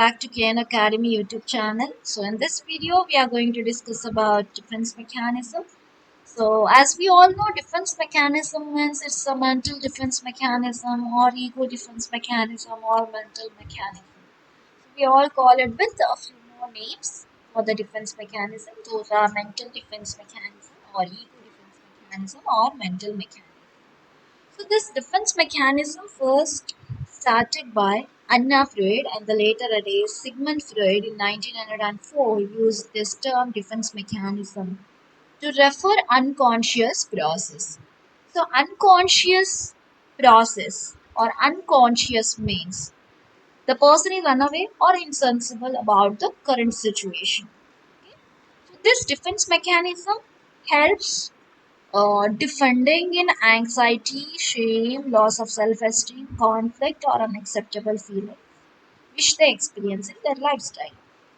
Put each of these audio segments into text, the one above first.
Back to KNO Academy YouTube channel. So in this video we are going to discuss about defense mechanism. So as we all know, defense mechanism means it's a mental defense mechanism or ego defense mechanism or mental mechanism. So we all call it with a few more names for the defense mechanism. Those are mental defense mechanism or ego defense mechanism or mental mechanism. So this defense mechanism first started by Anna Freud and the later days Sigmund Freud in 1904 used this term defense mechanism to refer unconscious process. So unconscious process or unconscious means the person is unaware or insensible about the current situation. So this defense mechanism helps defending in anxiety, shame, loss of self-esteem, conflict, or unacceptable feeling which they experience in their lifestyle,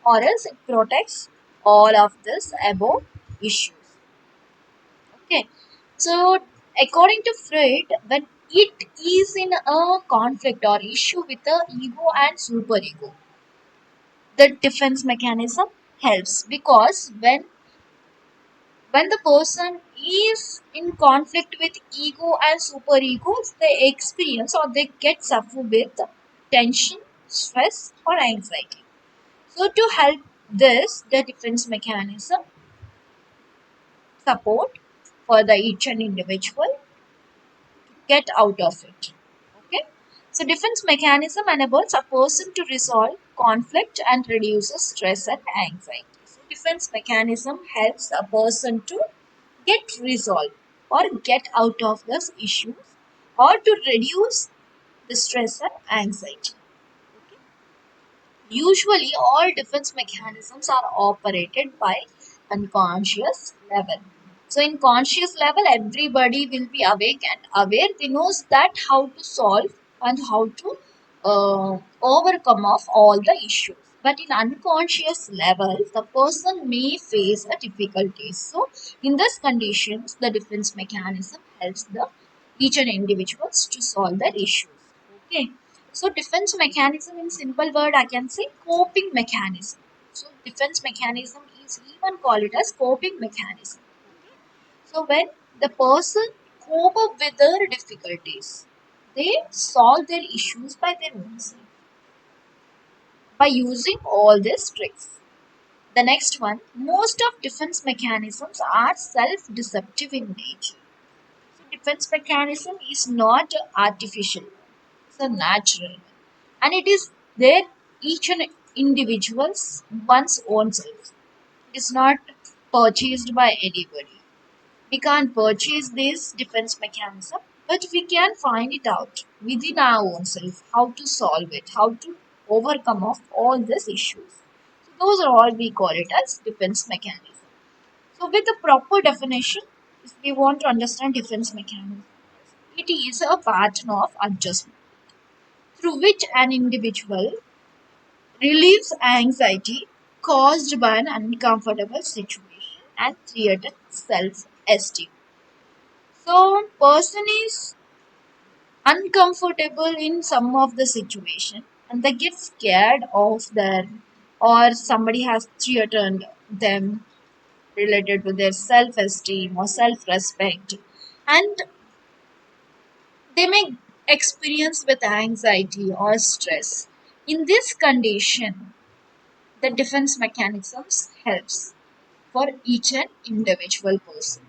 or else it protects all of this above issues. Okay, so according to Freud, when it is in a conflict or issue with the ego and superego, the defense mechanism helps because when the person is in conflict with ego and superegos, they experience or they get suffer with tension, stress, or anxiety. So to help this, the defense mechanism support for the each and individual to get out of it. Okay. So defense mechanism enables a person to resolve conflict and reduces stress and anxiety. So defense mechanism helps a person to get resolved or get out of those issues or to reduce the stress and anxiety. Okay. Usually, all defense mechanisms are operated by unconscious level. So, in conscious level, everybody will be awake and aware. They knows that how to solve and how to overcome of all the issues. But in unconscious level, the person may face a difficulty. So, in these conditions, the defense mechanism helps the each and individuals to solve their issues. Okay. So defense mechanism in simple word I can say coping mechanism. So defense mechanism is even called it as coping mechanism. So when the person cope up with their difficulties, they solve their issues by their own self by using all these tricks. The next one, most of defense mechanisms are self-deceptive in nature. So defense mechanism is not artificial, it's a natural. And it is there each and individual's one's own self. It is not purchased by anybody. We can't purchase this defense mechanism, but we can find it out within our own self how to solve it, how to overcome of all these issues. So those are all we call it as defense mechanism. So with a proper definition, if we want to understand defense mechanism, it is a pattern of adjustment through which an individual relieves anxiety caused by an uncomfortable situation and created self-esteem. So, person is uncomfortable in some of the situation and they get scared of their or somebody has threatened them related to their self-esteem or self-respect and they may experience with anxiety or stress. In this condition, the defense mechanisms helps for each and individual person.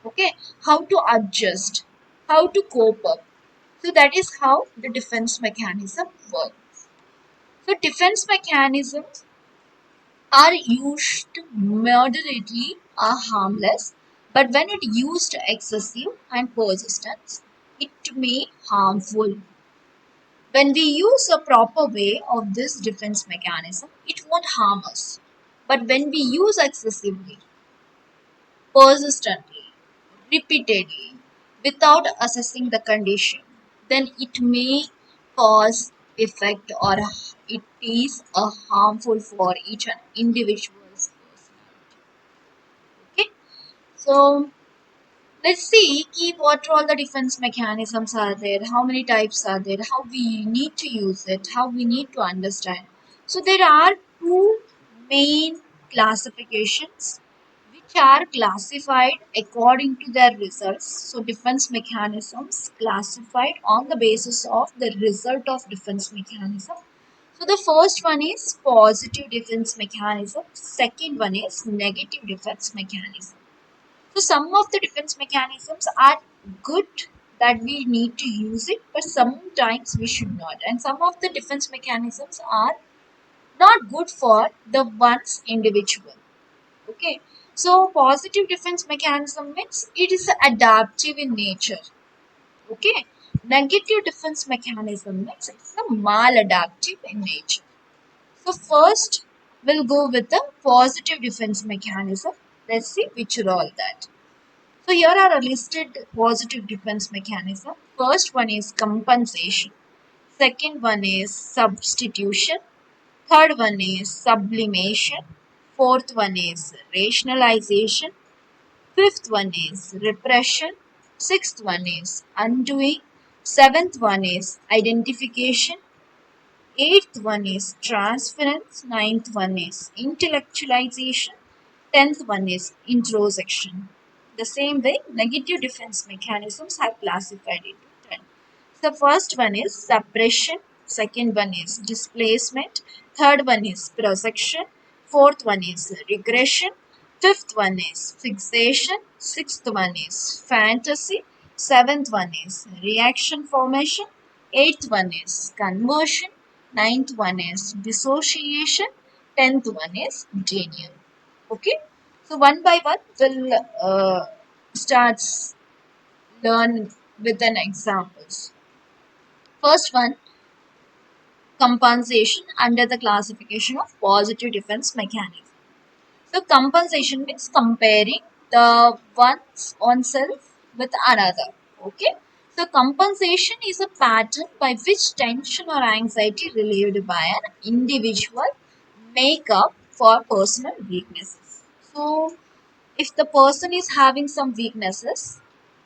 Okay, how to adjust, how to cope up. So that is how the defense mechanism works. So defense mechanisms are used moderately are harmless, but when it used excessive and persistent, it may harmful. When we use a proper way of this defense mechanism, it won't harm us. But when we use excessively, persistently, repeatedly, without assessing the condition, then it may cause effect or it is a harmful for each and individual's personality. Okay, so let's see what all the defense mechanisms are there, how many types are there, how we need to use it, how we need to understand. So there are two main classifications which are classified according to their results. So defense mechanisms classified on the basis of the result of defense mechanism. So the first one is positive defense mechanism, second one is negative defense mechanism. So some of the defense mechanisms are good that we need to use it, but sometimes we should not. And some of the defense mechanisms are not good for the one's individual. Okay. So positive defense mechanism means it is adaptive in nature. Okay. Negative defense mechanism means it's a maladaptive in nature. So first we'll go with the positive defense mechanism. Let's see which are all that. So here are listed positive defense mechanism. First one is compensation. Second one is substitution. Third one is sublimation. Fourth one is rationalization. Fifth one is repression. Sixth one is undoing. Seventh one is identification. Eighth one is transference. Ninth one is intellectualization. Tenth one is introspection. The same way, negative defense mechanisms are classified into 10. The first one is suppression, second one is displacement, third one is projection, fourth one is regression, fifth one is fixation, sixth one is fantasy, seventh one is reaction formation, eighth one is conversion, ninth one is dissociation, tenth one is denial. Okay, so one by one we'll start learn with an examples. First one, compensation under the classification of positive defense mechanism. So compensation means comparing the one's own self with another. Okay. So compensation is a pattern by which tension or anxiety relieved by an individual make up for personal weaknesses. So if the person is having some weaknesses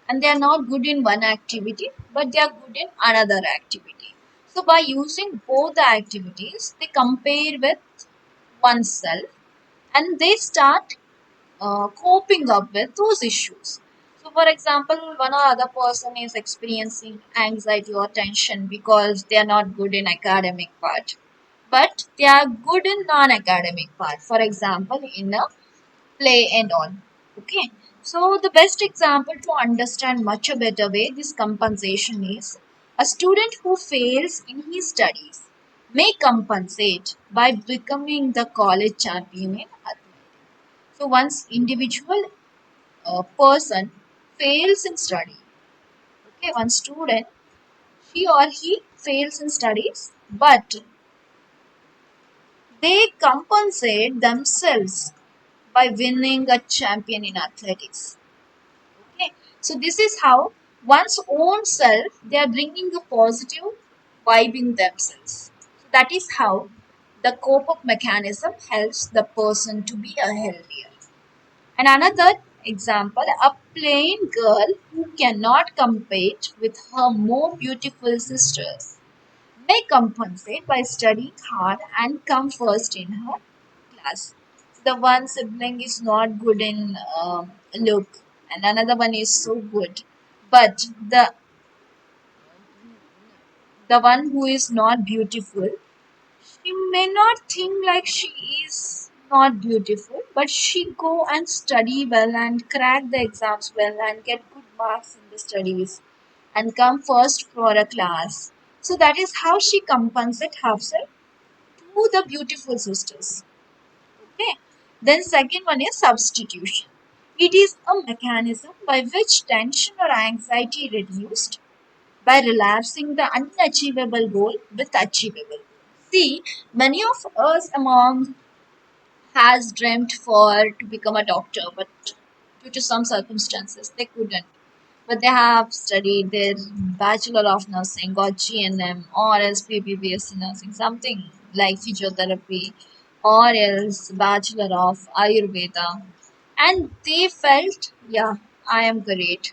and they are not good in one activity but they are good in another activity, so by using both the activities they compare with oneself and they start coping up with those issues. So for example, one or other person is experiencing anxiety or tension because they are not good in academic part but they are good in non-academic part, for example in a play and all. Okay. So the best example to understand much a better way this compensation is a student who fails in his studies may compensate by becoming the college champion in athletics. So once individual person fails in study, okay, one student she or he fails in studies, but they compensate themselves by winning a champion in athletics. Okay, so this is how one's own self they are bringing a positive vibe in themselves. So that is how the cope-up mechanism helps the person to be a healthier. And another example, a plain girl who cannot compete with her more beautiful sisters may compensate by studying hard and come first in her class. The one sibling is not good in look, and another one is so good. But the one who is not beautiful, she may not think like she is not beautiful, but she go and study well and crack the exams well and get good marks in the studies and come first for a class. So that is how she compensates herself to the beautiful sisters. Okay. Then second one is substitution. It is a mechanism by which tension or anxiety reduced by relapsing the unachievable goal with achievable. See, many of us among has dreamt for to become a doctor, but due to some circumstances they couldn't. But they have studied their Bachelor of Nursing or GNM or else PPBSc Nursing, something like physiotherapy or else Bachelor of Ayurveda. And they felt, yeah, I am great.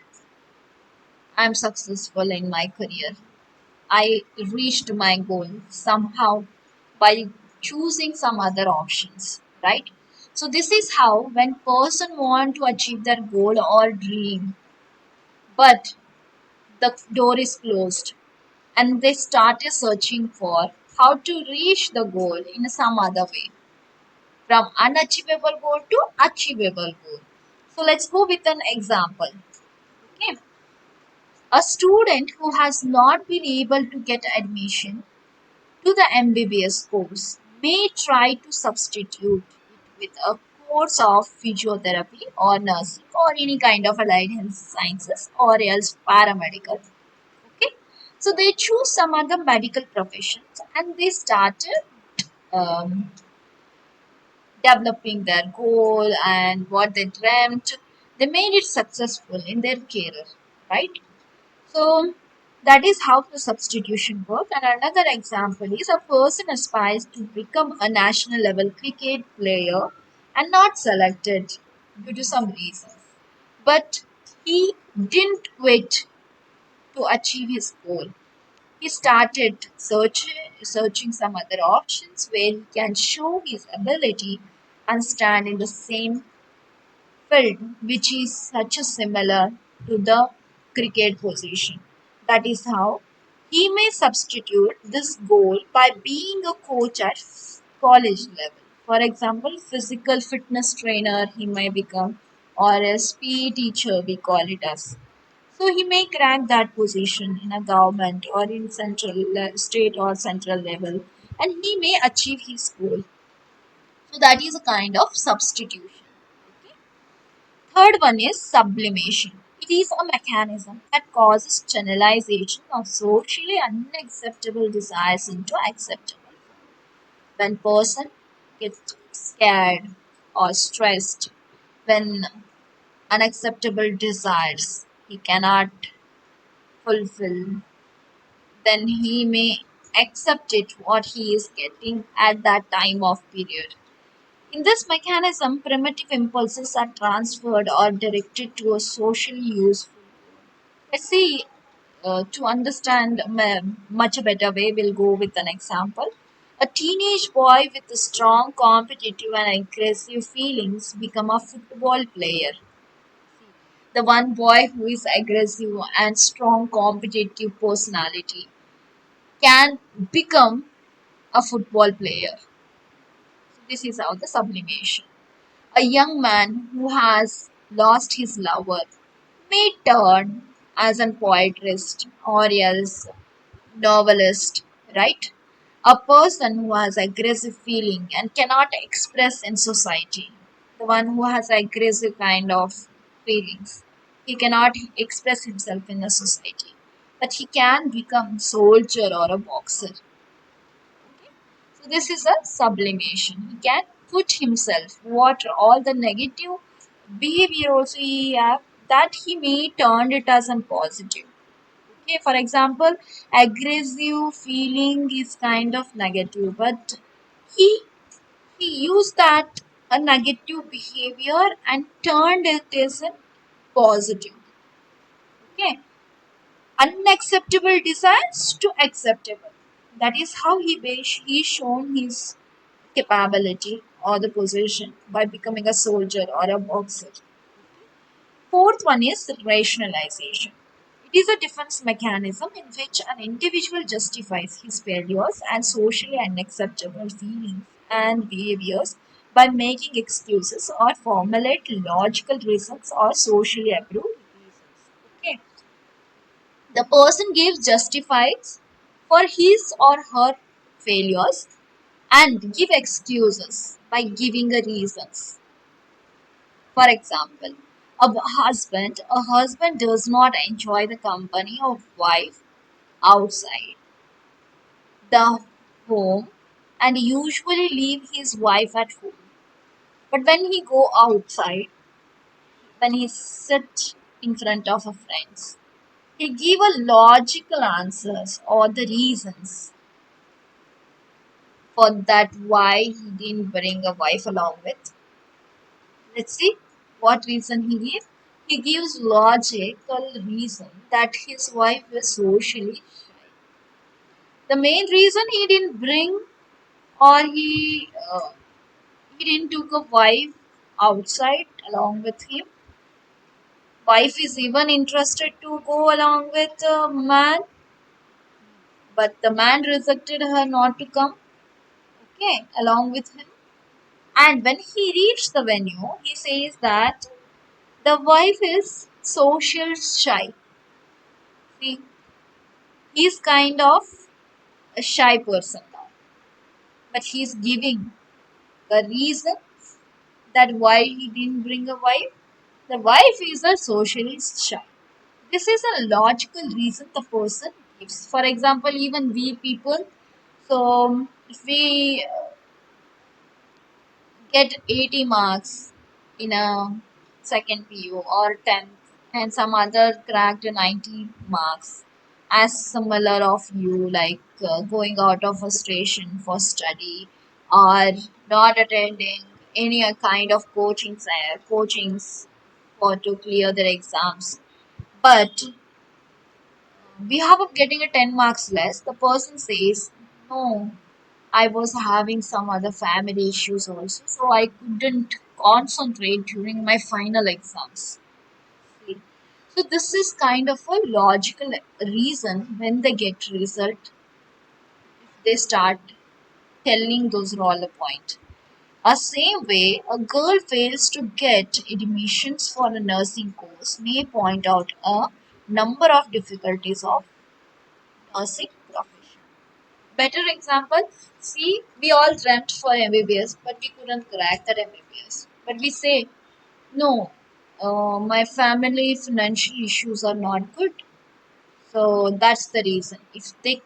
I am successful in my career. I reached my goal somehow by choosing some other options, right? So this is how when person want to achieve their goal or dream, but the door is closed and they started searching for how to reach the goal in some other way, from unachievable goal to achievable goal. So let's go with an example. Okay, a student who has not been able to get admission to the MBBS course may try to substitute it with a course of physiotherapy or nursing or any kind of allied health sciences or else paramedical. Okay, so they choose some other medical professions and they started um, developing their goal and what they dreamt. They made it successful in their career, right? So that is how the substitution works. And another example is a person aspires to become a national level cricket player and not selected due to some reasons. But he didn't quit to achieve his goal. He started searching some other options where he can show his ability and stand in the same field, which is such a similar to the cricket position. That is how he may substitute this goal by being a coach at college level. For example, physical fitness trainer he may become, or a PE teacher we call it as. So he may crack that position in a government or in state or central level, and he may achieve his goal. So that is a kind of substitution. Okay. Third one is sublimation. It is a mechanism that causes channelization of socially unacceptable desires into acceptable. When person gets scared or stressed, when unacceptable desires he cannot fulfill, then he may accept it what he is getting at that time of period. In this mechanism, primitive impulses are transferred or directed to a socially useful. Let's see, to understand much better way, we'll go with an example. A teenage boy with a strong competitive and aggressive feelings become a football player. The one boy who is aggressive and strong competitive personality can become a football player. So this is how the sublimation. A young man who has lost his lover may turn as a poetry or else novelist, right? A person who has aggressive feeling and cannot express in society, the one who has aggressive kind of feelings, he cannot express himself in the society, but he can become soldier or a boxer. So this is a sublimation. He can put himself what all the negative behavior also he have, that he may turn it as a positive. Okay, for example, aggressive feeling is kind of negative, but he he used that a negative behavior and turned it as a positive. Okay, unacceptable desires to acceptable. That is how he shown his capability or the position by becoming a soldier or a boxer. Fourth one is rationalization. It is a defense mechanism in which an individual justifies his failures and socially unacceptable feelings and behaviors by making excuses or formulate logical reasons or socially approved reasons. Okay. The person gives justifies for his or her failures and give excuses by giving a reasons. For example, a husband does not enjoy the company of wife outside the home and usually leave his wife at home. But when he go outside, when he sit in front of a friends, he give a logical answers or the reasons for that why he didn't bring a wife along with. Let's see what reason he gives. He gives logical reason that his wife is socially shy. The main reason he didn't bring or he didn't took a wife outside along with him. Wife is even interested to go along with a man, but the man rejected her not to come, okay, along with him. And when he reached the venue, he says that the wife is social shy. See, he's kind of a shy person now, but he's giving the reason that why he didn't bring a wife. The wife is a socially shy. This is a logical reason the person gives. For example, even we people, so if we get 80 marks in a second PU or 10th, and some other cracked 90 marks, as similar of you, like going out of a station for study or not attending any kind of coachings for to clear their exams, but we have of getting a 10 marks less. The person says, no, I was having some other family issues also, so I couldn't concentrate during my final exams. See? So this is kind of a logical reason when they get result, they start telling those roller point. A same way, a girl fails to get admissions for a nursing course may point out a number of difficulties of nursing profession. Better example, see, we all dreamt for MBBS, but we couldn't crack that MBBS. But we say, no, my family financial issues are not good. So that's the reason. If they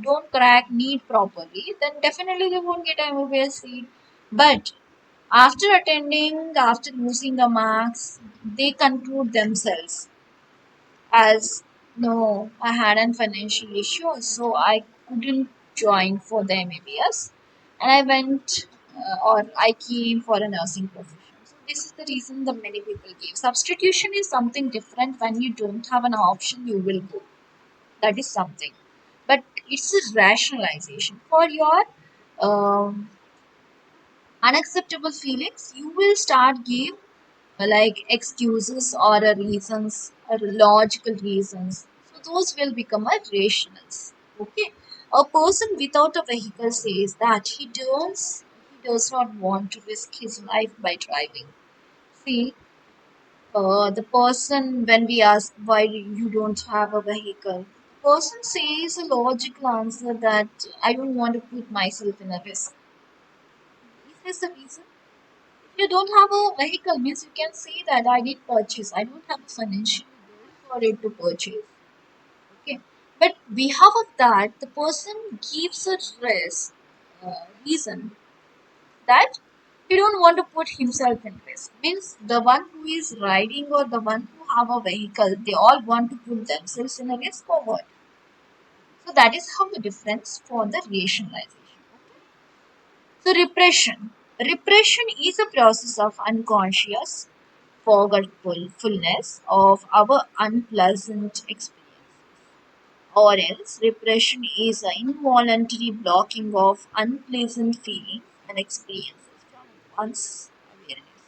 don't crack NEET properly, then definitely they won't get MBBS seat. But after losing the marks, they conclude themselves as no, I had a financial issue, so I couldn't join for the MBBS, and I went or I came for a nursing profession. So this is the reason that many people give. Substitution is something different. When you don't have an option, you will go. That is something, but it's a rationalization for your um, unacceptable feelings. You will start give like excuses or reasons or logical reasons. So those will become a rationals. Okay. A person without a vehicle says that he does not want to risk his life by driving. See, the person when we ask why you don't have a vehicle, the person says a logical answer that I don't want to put myself in a risk. This is the reason. You don't have a vehicle means you can say that I did purchase. I don't have a financial goal for it to purchase. Okay, but behalf of that, the person gives a reason that he don't want to put himself in risk. Means the one who is riding or the one who have a vehicle, they all want to put themselves in a risk or what. So that is how the difference for the rationalization. So repression is a process of unconscious forgetfulness of our unpleasant experience, or else repression is an involuntary blocking of unpleasant feelings and experiences from one's awareness.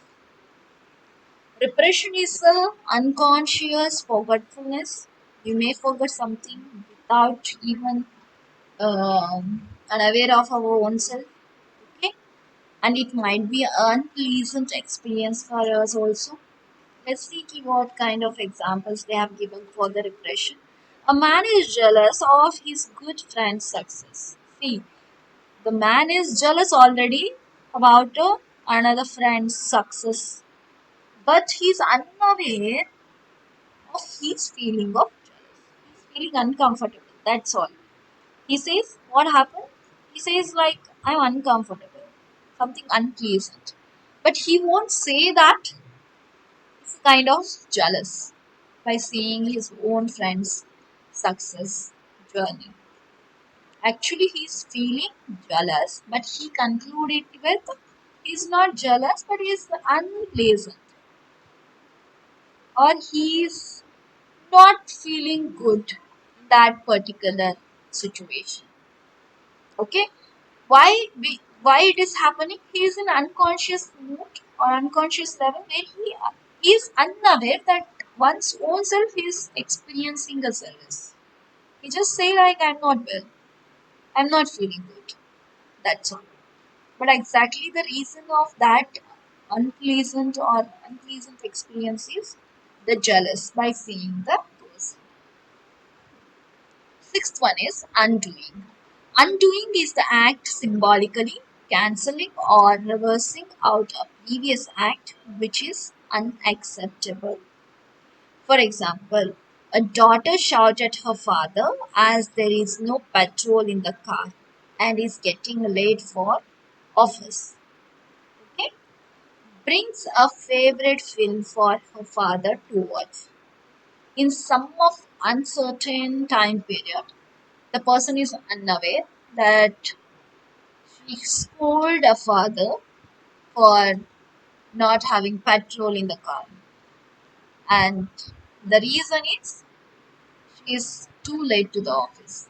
Repression is a unconscious forgetfulness. You may forget something without even unaware of our own self. Okay, and it might be an unpleasant experience for us also. Let's see what kind of examples they have given for the repression. A man is jealous of his good friend's success. See, the man is jealous already about another friend's success, but he's unaware of his feeling of jealous. He's feeling uncomfortable. That's all. He says, "What happened?" He says, like, I'm uncomfortable, something unpleasant. But he won't say that. He's kind of jealous by seeing his own friend's success journey. Actually, he's feeling jealous, but he concluded with he's not jealous, but he's unpleasant, or he's not feeling good in that particular situation. Okay, why it is happening? He is in unconscious mood or unconscious level where he is unaware that one's own self is experiencing a illness. He just say like, I'm not well, I'm not feeling good. That's all. But exactly the reason of that unpleasant experience is the jealous by seeing the person. Sixth one is undoing. Undoing is the act symbolically cancelling or reversing out a previous act which is unacceptable. For example, a daughter shouts at her father as there is no petrol in the car and is getting late for office. Okay? Brings a favorite film for her father to watch. In some of uncertain time period, the person is unaware that she scolded a father for not having petrol in the car. And the reason is she is too late to the office.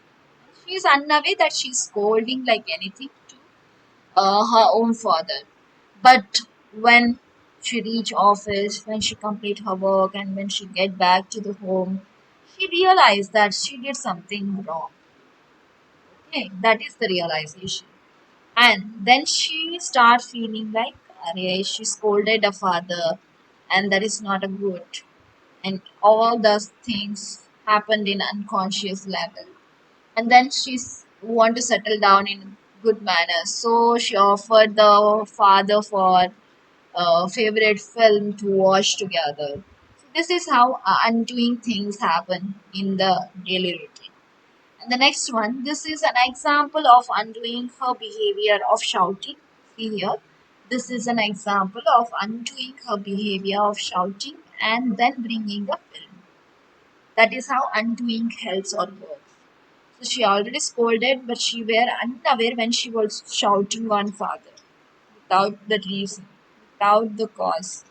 She is unaware that she is scolding like anything to her own father. But when she reach office, when she complete her work and when she get back to the home, she realized that she did something wrong. Okay, that is the realization. And then she start feeling like, "Arey, she scolded a father, and that is not a good." And all those things happened in unconscious level. And then she's want to settle down in good manner. So she offered the father for a favorite film to watch together. So this is how undoing things happen in the daily routine. And the next one, this is an example of undoing her behavior of shouting. See here, this is an example of undoing her behavior of shouting and then bringing a film. That is how undoing helps or works. So she already scolded, but she were unaware when she was shouting on father without the reason, without the cause.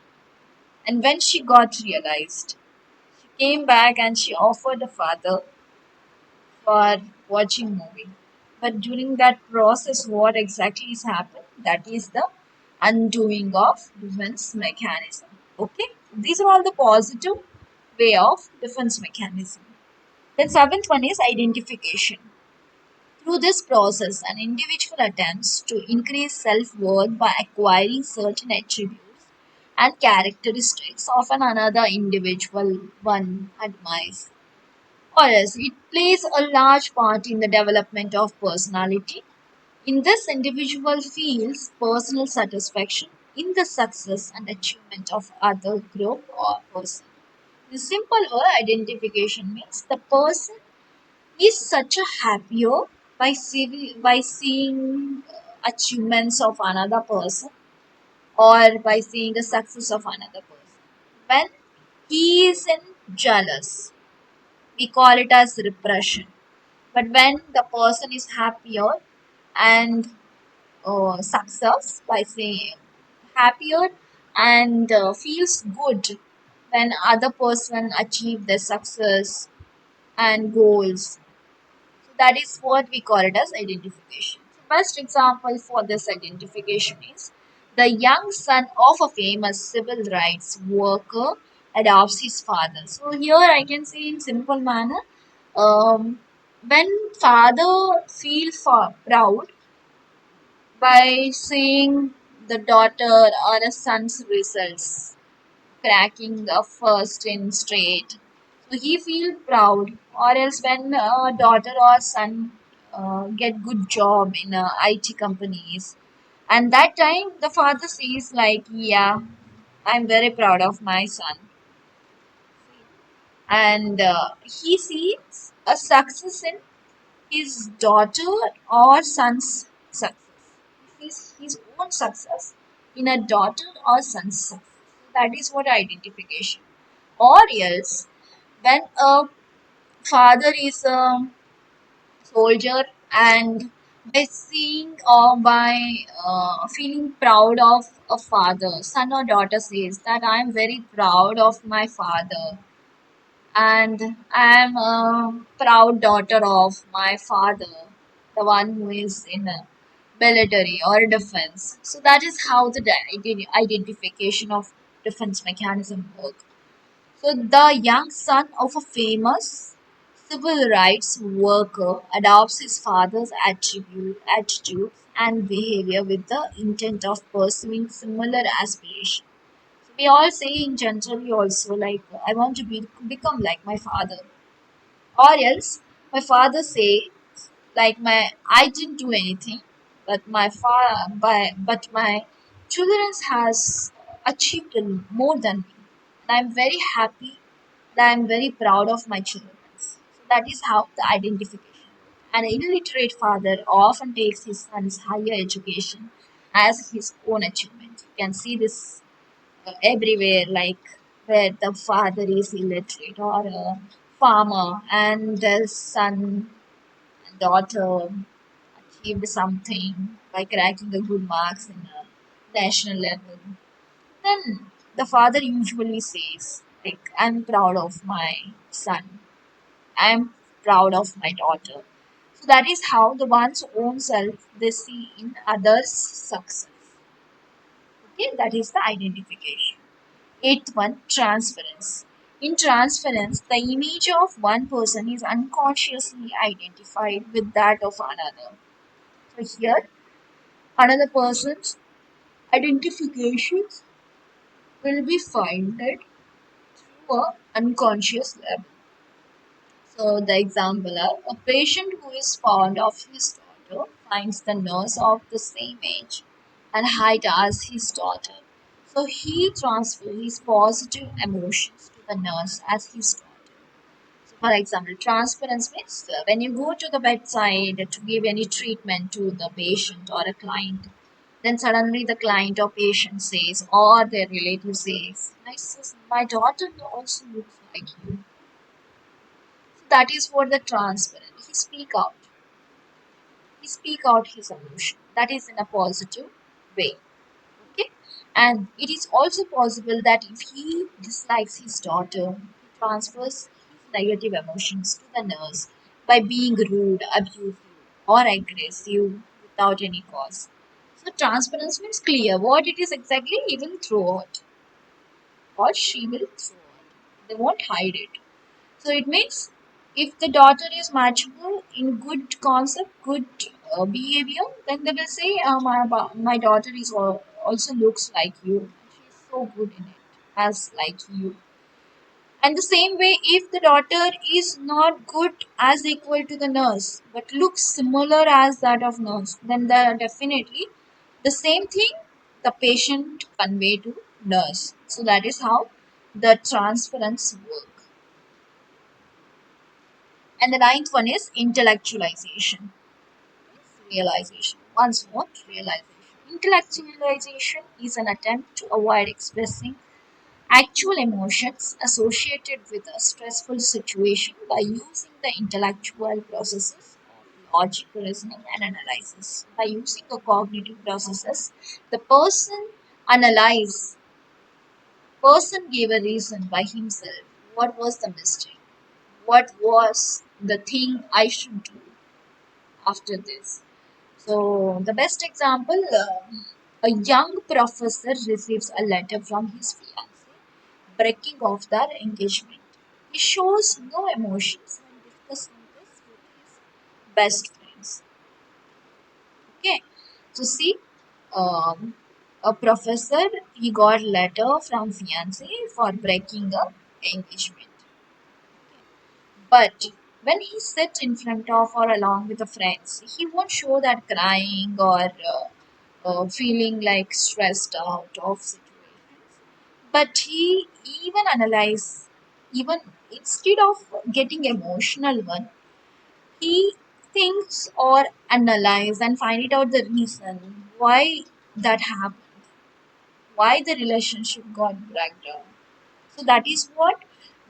And when she got realized, she came back and she offered the father for watching movie. But during that process, what exactly is happened? That is the undoing of defense mechanism. Okay, these are all the positive way of defense mechanism. Then seventh one is identification. Through this process, an individual attempts to increase self-worth by acquiring certain attributes and characteristics of an another individual one admires. Or else it plays a large part in the development of personality. In this, individual feels personal satisfaction in the success and achievement of other group or person. The simple word identification means the person is such a happier by seeing achievements of another person or by seeing the success of another person. When he is in jealous, we call it as repression. But when the person is happier and success by saying happier and feels good when other person achieve their success and goals. So that is what we call it as identification. So best example for this identification is the young son of a famous civil rights worker adopts his father. So here I can say in simple manner, um, when father feel proud by seeing the daughter or a son's results cracking the first in straight. So he feel proud. Or else when a daughter or son get good job in IT companies, and that time the father says like, yeah, I'm very proud of my son, and he sees a success in his daughter or son's success. He sees his own success in a daughter or son's success. That is what identification. Or else, when a father is a soldier and by seeing or by feeling proud of a father, son or daughter says that I am very proud of my father and I am a proud daughter of my father, the one who is in a military or defense. So that is how the identification of defense mechanism work. So the young son of a famous civil rights worker adopts his father's attitudes and behavior with the intent of pursuing similar aspirations. So we all say in generally also like I want to become like my father, or else my father say like my I didn't do anything, but my father but my children has achieved more than me, and I'm very happy that I'm very proud of my children. So that is how the identification. An illiterate father often takes his son's higher education as his own achievement. You can see this everywhere, like where the father is illiterate or a farmer and the son and daughter achieved something by cracking the good marks in the national level, then the father usually says, like, I'm proud of my son, I'm proud of my daughter. So that is how the one's own self they see in others' success. Okay, that is the identification. Eighth one, transference. In transference, the image of one person is unconsciously identified with that of another. So here, another person's identifications will be founded through a unconscious level. So the example are a patient who is fond of his daughter finds the nurse of the same age and height as his daughter. So he transfers his positive emotions to the nurse as his daughter. So for example, transference means when you go to the bedside to give any treatment to the patient or a client, then suddenly the client or patient says, or their relative says, my daughter also looks like you. So that is what the transparent. He speak out his emotion. That is in a positive way. Okay, and it is also possible that if he dislikes his daughter, he transfers his negative emotions to the nurse by being rude, abusive, or aggressive without any cause. So transparency means clear what it is exactly he will throw out or she will throw out. They won't hide it. So it means if the daughter is matchable in good concept, good behavior, then they will say, my daughter is also looks like you. She is so good in it, as like you. And the same way, if the daughter is not good as equal to the nurse, but looks similar as that of nurse, then definitely the same thing the patient convey to nurse. So that is how the transference work. And the ninth one is intellectualization. Realization. Once more, realization. Intellectualization is an attempt to avoid expressing actual emotions associated with a stressful situation by using the intellectual processes of logic, reasoning, and analysis. By using the cognitive processes, the analyze person gave a reason by himself. What was the mistake? What was the thing I should do after this? So, the best example a young professor receives a letter from his fiancée breaking off their engagement. He shows no emotions when discussing this with his best friends. Okay, so see, um, a professor he got letter from fiancée for breaking the engagement. But when he sits in front of or along with the friends, he won't show that crying or feeling like stressed out of situations. But he even analyze, even instead of getting emotional one, he thinks or analyze and find it out the reason why that happened, why the relationship got dragged down. So that is what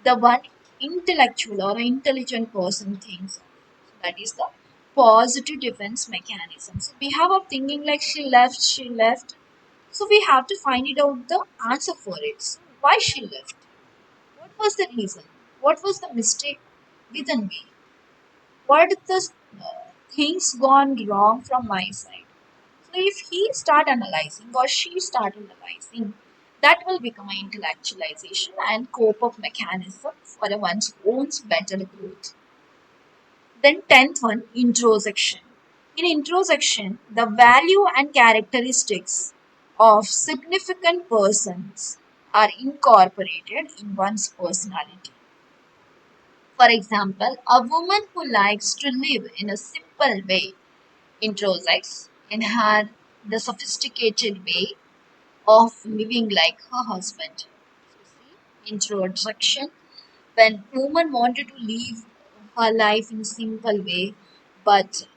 the one intellectual or intelligent person thinks. So that is the positive defense mechanism. So we have a thinking like she left. So we have to find it out the answer for it. So why she left? What was the reason? What was the mistake within me? What the things gone wrong from my side? So if he start analyzing or she start analyzing, that will become an intellectualization and cope-up mechanism for one's own better growth. Then 10th one, introspection. In introspection, the value and characteristics of significant persons are incorporated in one's personality. For example, a woman who likes to live in a simple way introspects in her the sophisticated way of living like her husband. Introspection, when woman wanted to live her life in a simple way, but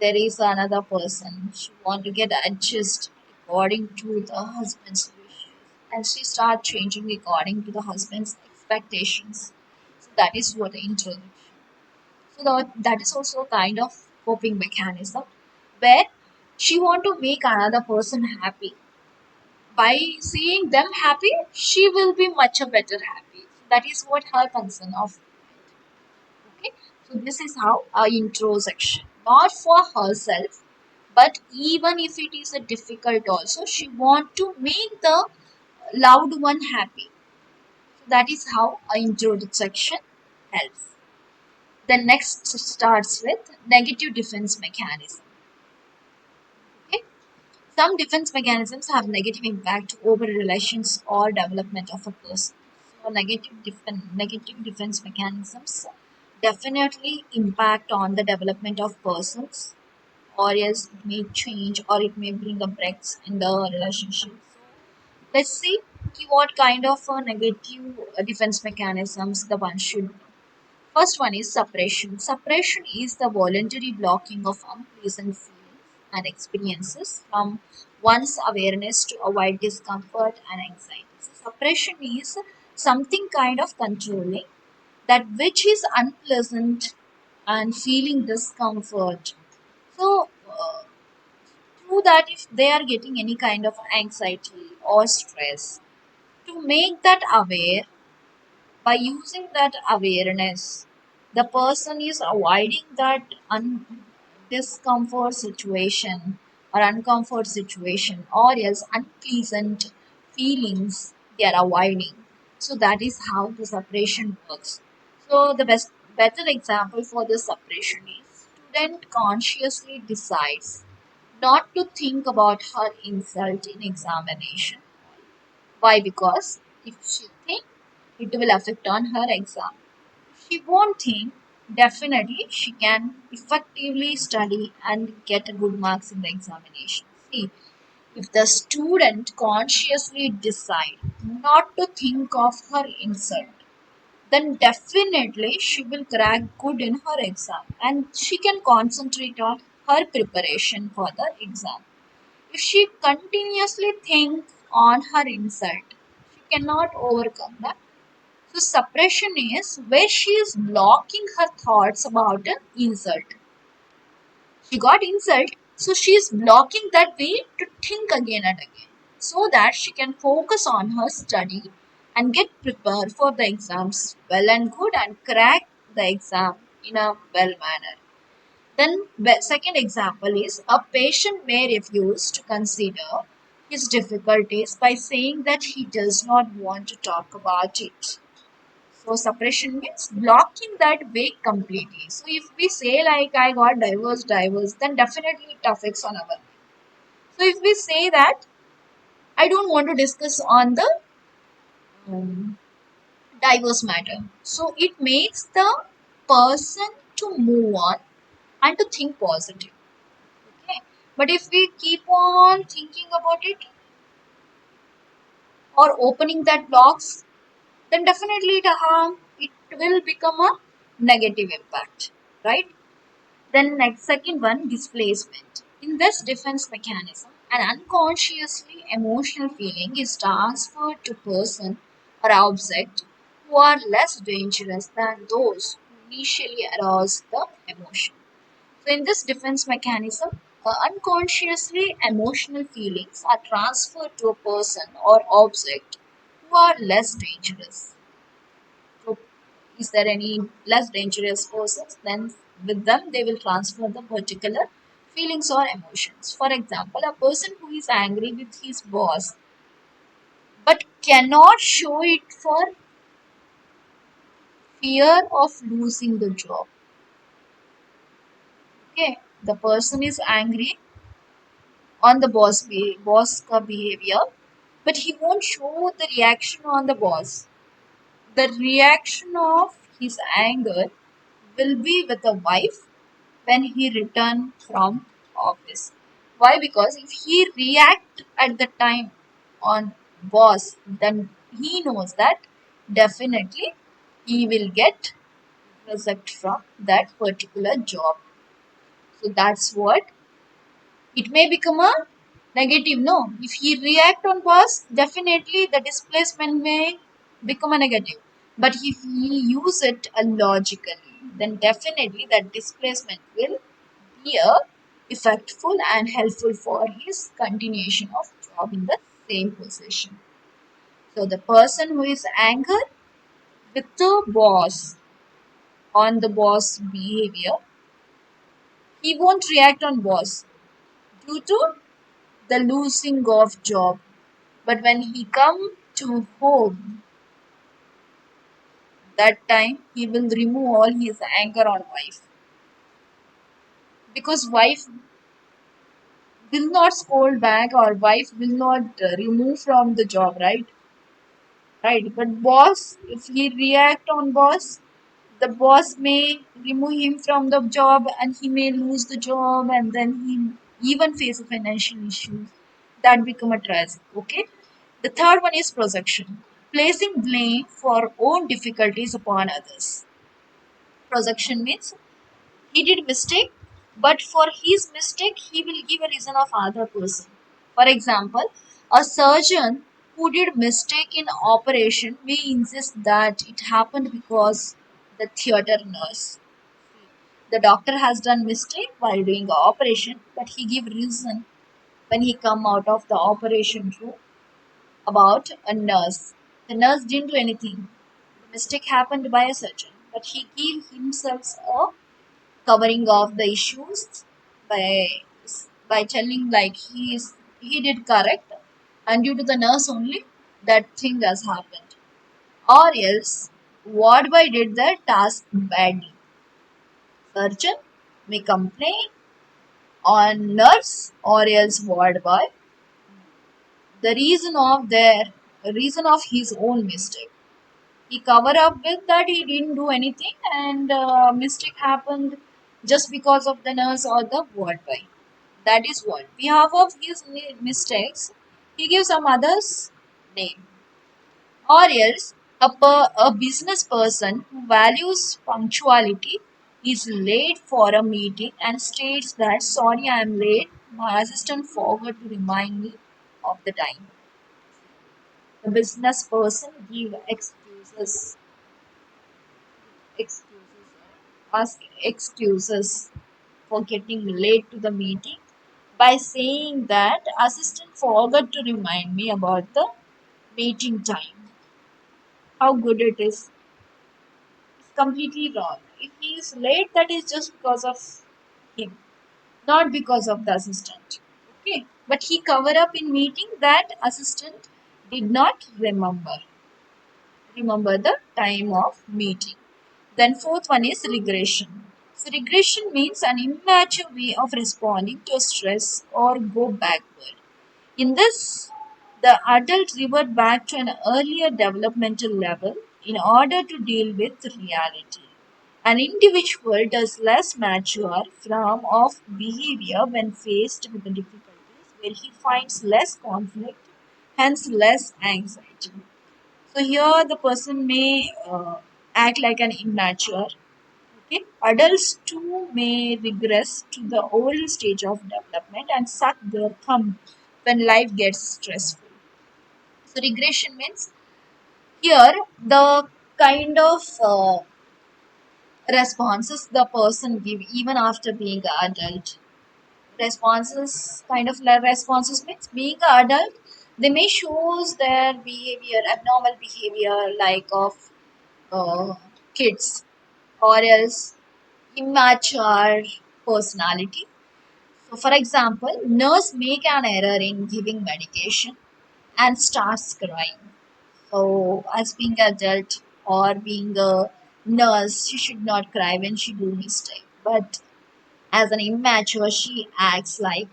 there is another person. She want to get adjust according to the husband's wishes, and she start changing according to the husband's expectations. So that is what the introduction. So that is also a kind of coping mechanism where she want to make another person happy. By seeing them happy, she will be much a better happy. So that is what her concern of. Okay, so this is how our introspection, not for herself, but even if it is a difficult also, she want to make the loved one happy. So that is how our introspection helps. The next starts with negative defense mechanism. Okay, some defense mechanisms have negative impact over relations or development of a person. So negative defense mechanisms definitely impact on the development of persons, or else it may change or it may bring a breaks in the relationship. Let's see what kind of negative defense mechanisms the one should. First one is suppression. Suppression is the voluntary blocking of unpleasant feelings and experiences from one's awareness to avoid discomfort and anxiety. So suppression is something kind of controlling that which is unpleasant and feeling discomfort. So through that, if they are getting any kind of anxiety or stress, to make that aware, by using that awareness, the person is avoiding that discomfort situation or uncomfort situation, or else unpleasant feelings they are avoiding. So that is how the separation works. So the best better example for the separation is student consciously decides not to think about her insult in examination. Why? Because if she think, it will affect on her exam. She won't think, definitely she can effectively study and get good marks in the examination. See, if the student consciously decide not to think of her insult, then definitely she will crack good in her exam and she can concentrate on her preparation for the exam. If she continuously thinks on her insult, she cannot overcome that. So suppression is where she is blocking her thoughts about an insult. She got insult, so she is blocking that way to think again and again, so that she can focus on her study and get prepared for the exams well and good and crack the exam in a well manner. Then second example is a patient may refuse to consider his difficulties by saying that he does not want to talk about it. So suppression means blocking that way completely. So if we say like I got divorce, then definitely it affects on our life. So if we say that I don't want to discuss on the um, divorce matter, so it makes the person to move on and to think positive. Okay. But if we keep on thinking about it or opening that blocks, then definitely it will become a negative impact, right? Then next second one, displacement. In this defense mechanism, an unconsciously emotional feeling is transferred to person or object who are less dangerous than those who initially aroused the emotion. So in this defense mechanism, unconsciously emotional feelings are transferred to a person or object who are less dangerous. So is there any less dangerous persons? Then with them they will transfer the particular feelings or emotions. For example, a person who is angry with his boss but cannot show it for fear of losing the job. Okay, the person is angry on the boss ka behavior, but he won't show the reaction on the boss. The reaction of his anger will be with the wife when he return from office. Why? Because if he react at the time on boss, then he knows that definitely he will get reject from that particular job. So that's what it may become a negative. No, if he react on boss, definitely the displacement may become a negative. But if he use it logically, then definitely that displacement will be a effectful and helpful for his continuation of job in the same position. So the person who is angered with the boss on the boss behavior, he won't react on boss due to the losing of job. But when he come to home, that time he will remove all his anger on wife, because wife will not scold back or wife will not remove from the job, right. But boss, if he react on boss, the boss may remove him from the job and he may lose the job, and then he even face a financial issues that become a tragic. Okay, the third one is projection, placing blame for own difficulties upon others. Projection means he did mistake, but for his mistake he will give a reason of other person. For example, a surgeon who did mistake in operation may insist that it happened because the theater nurse. The doctor has done mistake while doing the operation, but he give reason when he come out of the operation room about a nurse. The nurse didn't do anything. The mistake happened by a surgeon, but he gave himself a covering of the issues by telling like he did correct, and due to the nurse only that thing has happened. Or else what by did the task badly. Surgeon may complain on nurse or else ward boy the reason of his own mistake. He cover up with that he didn't do anything, and mistake happened just because of the nurse or the ward boy. That is what. Behalf of his mistakes, he gives some others name. Or else, a business person who values punctuality is late for a meeting and states that sorry I am late. My assistant forgot to remind me of the time. The business person give excuses, ask excuses for getting late to the meeting by saying that assistant forgot to remind me about the meeting time. How good it is. It's completely wrong. If he is late, that is just because of him, not because of the assistant. Okay. But he cover up in meeting that assistant did not remember the time of meeting. Then fourth one is regression. So regression means an immature way of responding to stress or go backward. In this, the adult revert back to an earlier developmental level in order to deal with reality. An individual does less mature form of behavior when faced with the difficulties, where he finds less conflict, hence less anxiety. So here the person may act like an immature. Okay, adults too may regress to the old stage of development and suck their thumb when life gets stressful. So regression means here the kind of responses the person give even after being an adult. Responses kind of like responses means being an adult, they may shows their behavior, abnormal behavior like of uh, kids, or else immature personality. So, for example, nurse make an error in giving medication and starts crying. So, as being adult or being a nurse, she should not cry when she do mistake. But as an immature, she acts like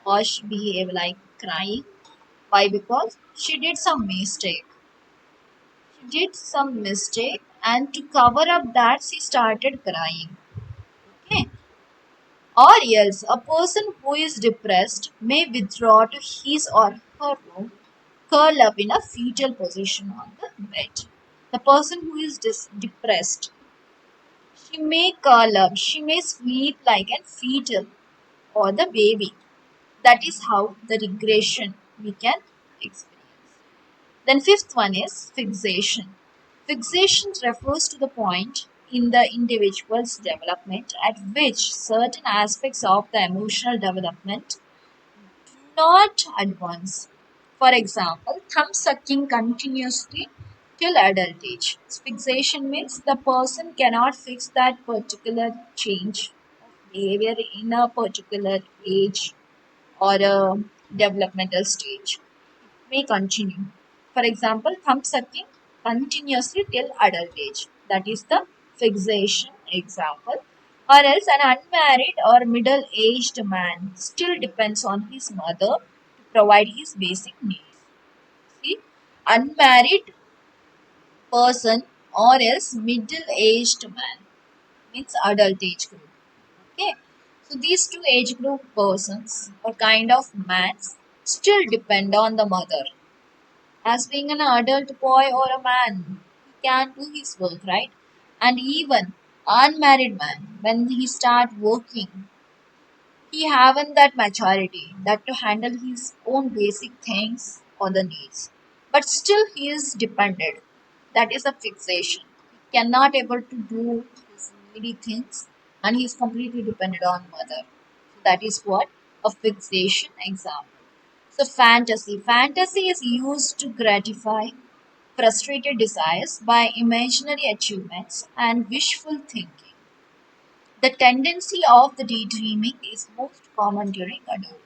or she behave like crying. Why? Because she did some mistake. She did some mistake, and to cover up that, she started crying. Okay. Or else, a person who is depressed may withdraw to his or her room, curl up in a fetal position on the bed. The person who is depressed, she may curl up, she may sleep like a fetal or the baby. That is how the regression we can experience. Then fifth one is fixation. Fixation refers to the point in the individual's development at which certain aspects of the emotional development not advance. For example, thumb sucking continuously till adult age. Fixation means the person cannot fix that particular change of behavior in a particular age or a developmental stage. May continue. For example, thumb sucking continuously till adult age. That is the fixation example. Or else, an unmarried or middle aged man still depends on his mother to provide his basic needs. See, unmarried person or else middle aged man means adult age group. Okay, so these two age group persons or kind of mans still depend on the mother. As being an adult boy or a man, he can do his work, right? And even unmarried man, when he start working, he haven't that maturity that to handle his own basic things or the needs. But still he is dependent. That is a fixation. He cannot able to do his needy things and he is completely dependent on mother. So that is what a fixation example. So fantasy. Fantasy is used to gratify frustrated desires by imaginary achievements and wishful thinking. The tendency of the daydreaming is most common during adolescence.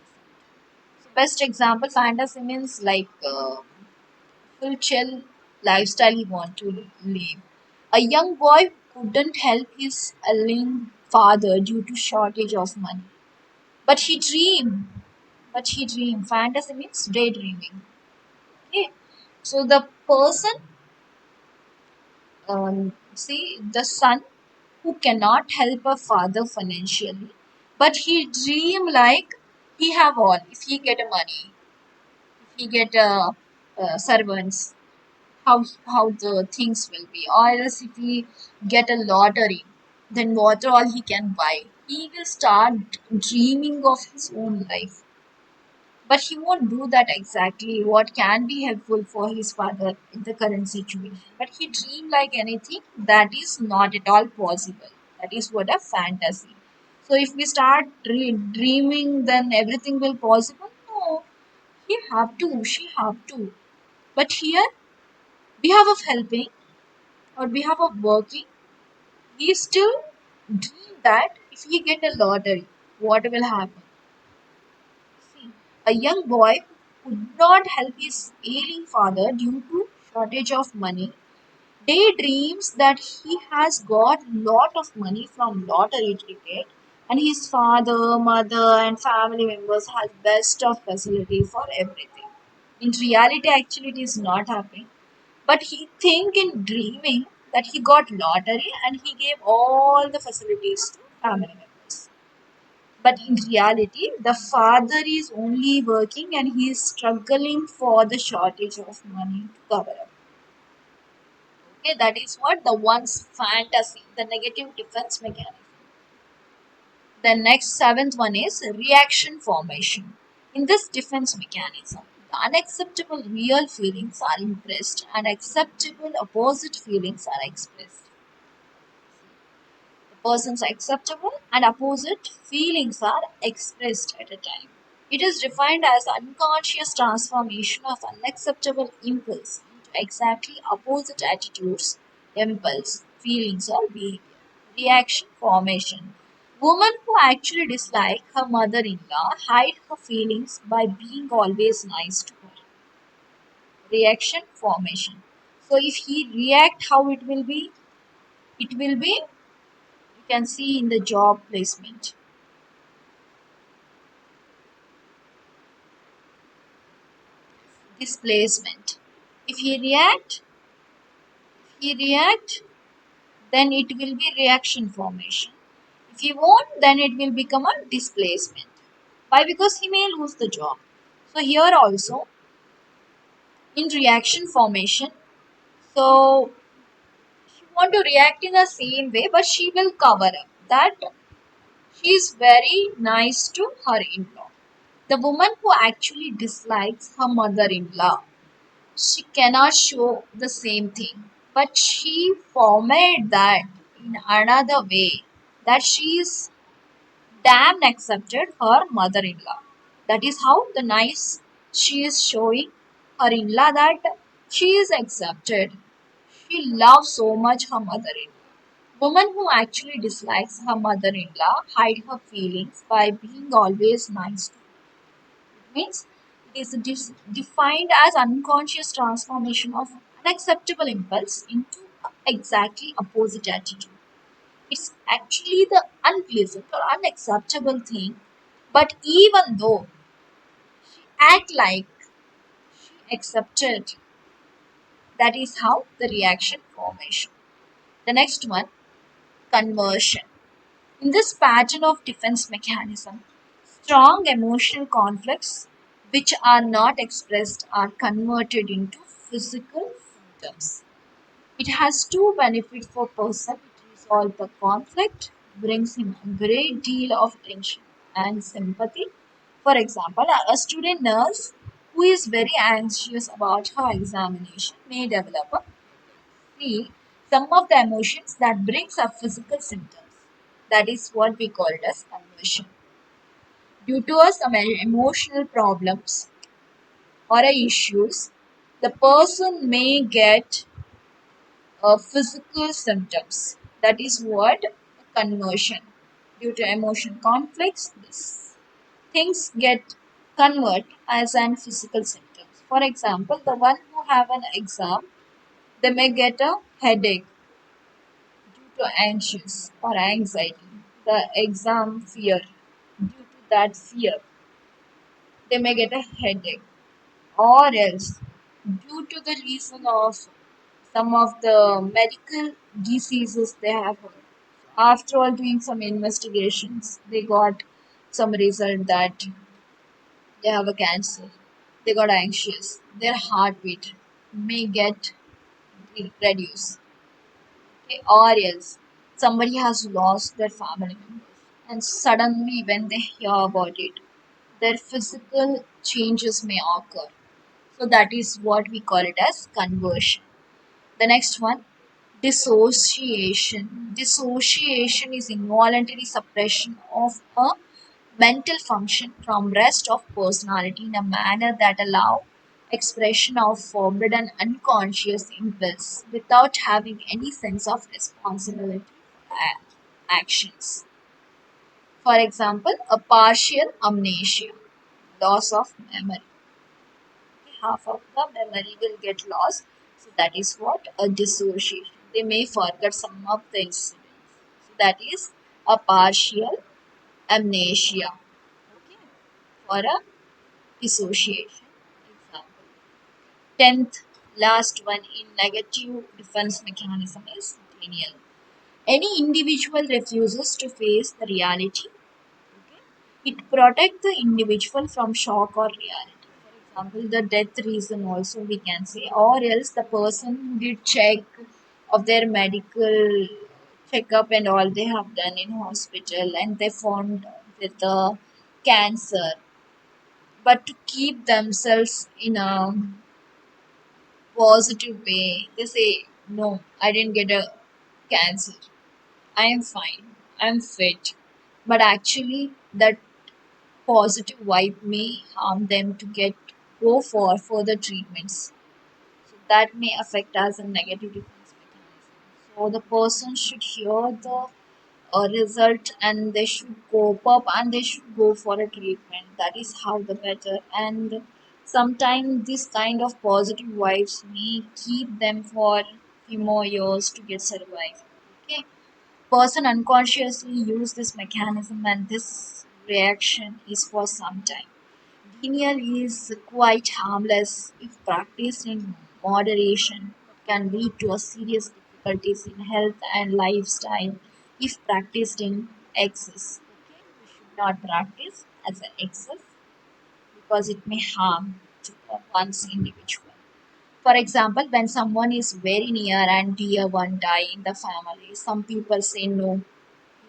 So best example, fantasy means like full chill lifestyle he want to live. A young boy couldn't help his ailing father due to shortage of money. But he dreamed. But he dreamed. Fantasy means daydreaming. Okay. So the person, see, the son who cannot help a father financially, but he dream like he have all. If he get a money, if he get servants, how the things will be. Or else if he get a lottery, then what all he can buy. He will start dreaming of his own life. But he won't do that exactly what can be helpful for his father in the current situation. But he dream like anything that is not at all possible. That is what a fantasy. So if we start dreaming, then everything will possible. No, he have to, she have to. But here, behalf of helping or behalf of working, he still dream that if he get a lottery, what will happen? See, a young boy could not help his ailing father due to shortage of money. Daydreams that he has got lot of money from lottery ticket and his father, mother and family members has best of facility for everything. In reality, actually it is not happening. But he think in dreaming that he got lottery and he gave all the facilities to family members. But in reality, the father is only working and he is struggling for the shortage of money to cover up. Okay, that is what the one's fantasy, the negative defense mechanism. The next seventh one is reaction formation. In this defense mechanism, the unacceptable real feelings are impressed and acceptable opposite feelings are expressed. The person's acceptable and opposite feelings are expressed at a time. It is defined as unconscious transformation of unacceptable impulse into exactly opposite attitudes, impulse, feelings, or behavior. Reaction formation. Women who actually dislike her mother-in-law hide her feelings by being always nice to her. Reaction formation. So if he react, how it will be? It will be, you can see in the job placement. Displacement. If he react, then it will be reaction formation. If he won't, then it will become a displacement. Why? Because he may lose the job. So here also in reaction formation, so she want to react in the same way, but she will cover up that she is very nice to her in-law. The woman who actually dislikes her mother-in-law, she cannot show the same thing, but she formed that in another way that she is damn accepted her mother-in-law. That is how the nice she is showing her in-law that she is accepted. She loves so much her mother-in-law. Woman who actually dislikes her mother-in-law hide her feelings by being always nice to her. It means it is defined as unconscious transformation of unacceptable impulse into exactly opposite attitude. It's actually the unpleasant or unacceptable thing, but even though she act like she accepted, that is how the reaction formation. The next one, conversion. In this pattern of defense mechanism, strong emotional conflicts which are not expressed are converted into physical symptoms. It has two benefits for person. It resolves the conflict, brings him a great deal of tension and sympathy. For example, a student nurse who is very anxious about her examination may develop a see some of the emotions that brings up physical symptoms. That is what we call it as conversion. Due to some emotional problems or issues, the person may get physical symptoms. That is what conversion. Due to emotion conflicts, this things get convert as an physical symptoms. For example, the one who have an exam, they may get a headache due to anxious or anxiety. The exam fear. Due to that fear, they may get a headache, or else due to the reason of some of the medical diseases they have heard. After all doing some investigations, they got some result that they have a cancer. They got anxious. Their heartbeat may get reduced. Okay? Or else somebody has lost their family members, and suddenly when they hear about it, their physical changes may occur. So that is what we call it as conversion. The next one, dissociation. Dissociation is involuntary suppression of a mental function from rest of personality in a manner that allow expression of forbidden unconscious impulse without having any sense of responsibility for actions. For example, a partial amnesia, loss of memory. Half of the memory will get lost. So that is what a dissociation. They may forget some of the incidents. So that is a partial amnesia. Okay. For a dissociation example. 10th, last one in negative defense mechanism is denial. Any individual refuses to face the reality. Okay. It protects the individual from shock or reality. For example, the death reason also we can say, or else the person who did check of their medical checkup and all they have done in hospital and they found with the cancer, but to keep themselves in a positive way, they say, no, I didn't get a cancer. I am fine. I'm fit. But actually, that positive vibe may harm them to get go for further treatments. So that may affect as a negative defense mechanism. So the person should hear the a result and they should cope up and they should go for a treatment. That is how the better. And sometimes this kind of positive vibes may keep them for few more years to get survive. Okay, person unconsciously use this mechanism and this reaction is for some time. Denial is quite harmless if practiced in moderation, but can lead to a serious difficulties in health and lifestyle if practiced in excess. Okay, we should not practice as an excess because it may harm to one's individual. For example, when someone is very near and dear one die in the family, some people say no,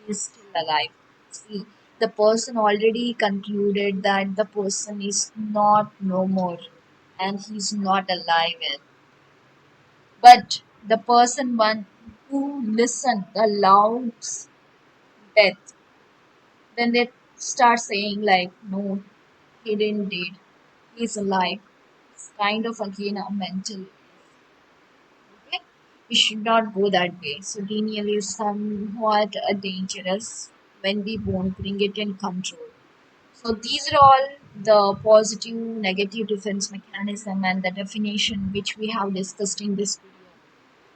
he is still alive. See, the person already concluded that the person is not no more and he's not alive yet. But the person one who listened the loud death, then they start saying like, no, he didn't dead. He's alive. It's kind of again a mental. Okay? We should not go that way. So denial is somewhat dangerous when we won't bring it in control. So these are all the positive, negative defense mechanism and the definition which we have discussed in this video.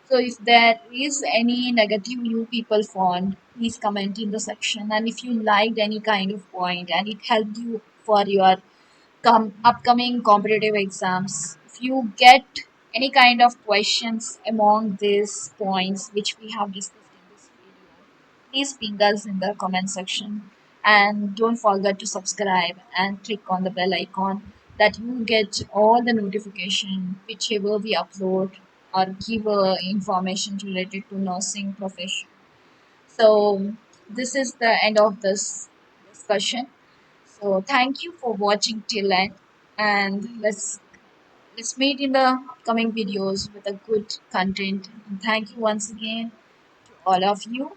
So if there is any negative you people found, please comment in the section. And if you liked any kind of point and it helped you for your upcoming competitive exams, if you get any kind of questions among these points which we have discussed in this video, please ping us in the comment section and don't forget to subscribe and click on the bell icon that you get all the notification whichever we upload or give information related to nursing profession. So this is the end of this discussion. So thank you for watching till end, and let's meet in the upcoming videos with a good content. And thank you once again to all of you.